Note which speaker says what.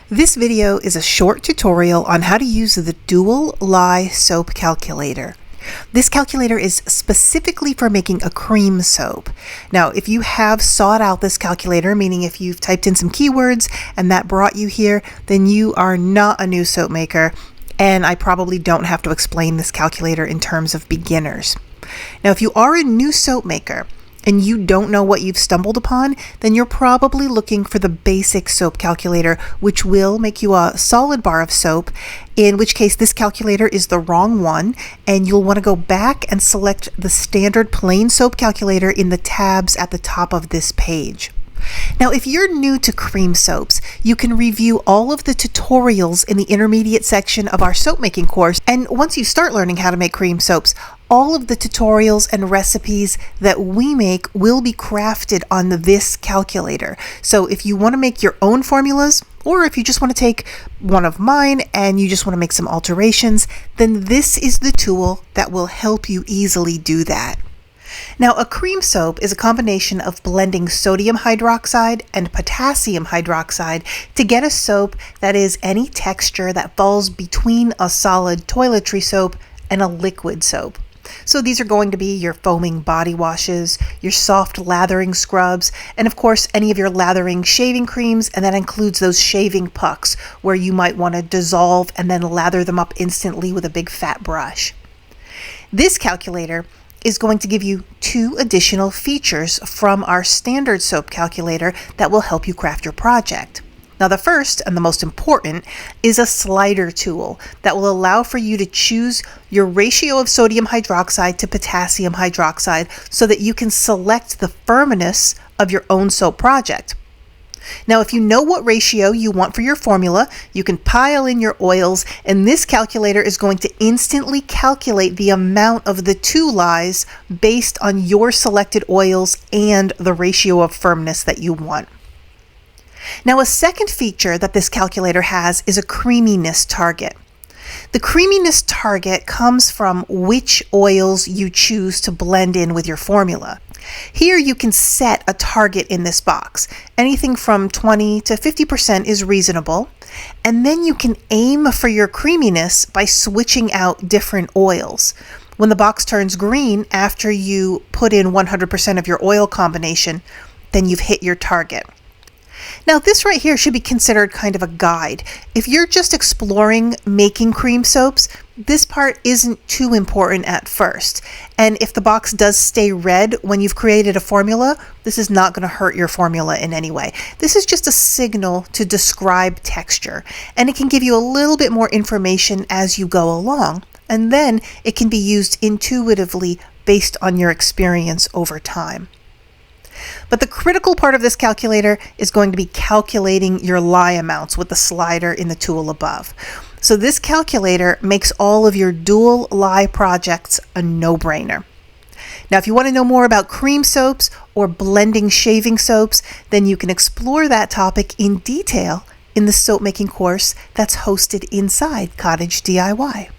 Speaker 1: This video is a short tutorial on how to use the Dual Lye Soap Calculator. This calculator is specifically for making a cream soap. Now, if you have sought out this calculator, meaning if you've typed in some keywords and that brought you here, then you are not a new soap maker, and I probably don't have to explain this calculator in terms of beginners. Now, if you are a new soap maker, and you don't know what you've stumbled upon, then you're probably looking for the basic soap calculator, which will make you a solid bar of soap, in which case this calculator is the wrong one, and you'll want to go back and select the standard plain soap calculator in the tabs at the top of this page. Now, if you're new to cream soaps, you can review all of the tutorials in the intermediate section of our soap making course. And once you start learning how to make cream soaps, all of the tutorials and recipes that we make will be crafted on this calculator. So if you want to make your own formulas, or if you just want to take one of mine and you just want to make some alterations, then this is the tool that will help you easily do that. Now, a cream soap is a combination of blending sodium hydroxide and potassium hydroxide to get a soap that is any texture that falls between a solid toiletry soap and a liquid soap. So these are going to be your foaming body washes, your soft lathering scrubs, and of course any of your lathering shaving creams, and that includes those shaving pucks where you might want to dissolve and then lather them up instantly with a big fat brush. This calculator is going to give you 2 additional features from our standard soap calculator that will help you craft your project. Now, the first and the most important is a slider tool that will allow for you to choose your ratio of sodium hydroxide to potassium hydroxide so that you can select the firmness of your own soap project. Now, if you know what ratio you want for your formula, you can pile in your oils, and this calculator is going to instantly calculate the amount of the 2 lyes based on your selected oils and the ratio of firmness that you want. Now, a second feature that this calculator has is a creaminess target. The creaminess target comes from which oils you choose to blend in with your formula. Here you can set a target in this box. Anything from 20 to 50% is reasonable, and then you can aim for your creaminess by switching out different oils. When the box turns green after you put in 100% of your oil combination, then you've hit your target. Now, this right here should be considered kind of a guide. If you're just exploring making cream soaps, this part isn't too important at first. And if the box does stay red when you've created a formula, this is not going to hurt your formula in any way. This is just a signal to describe texture, and it can give you a little bit more information as you go along. And then it can be used intuitively based on your experience over time. But the critical part of this calculator is going to be calculating your lye amounts with the slider in the tool above. So this calculator makes all of your Dual Lye projects a no-brainer. Now, if you want to know more about cream soaps or blending shaving soaps, then you can explore that topic in detail in the soap making course that's hosted inside Cottage DIY.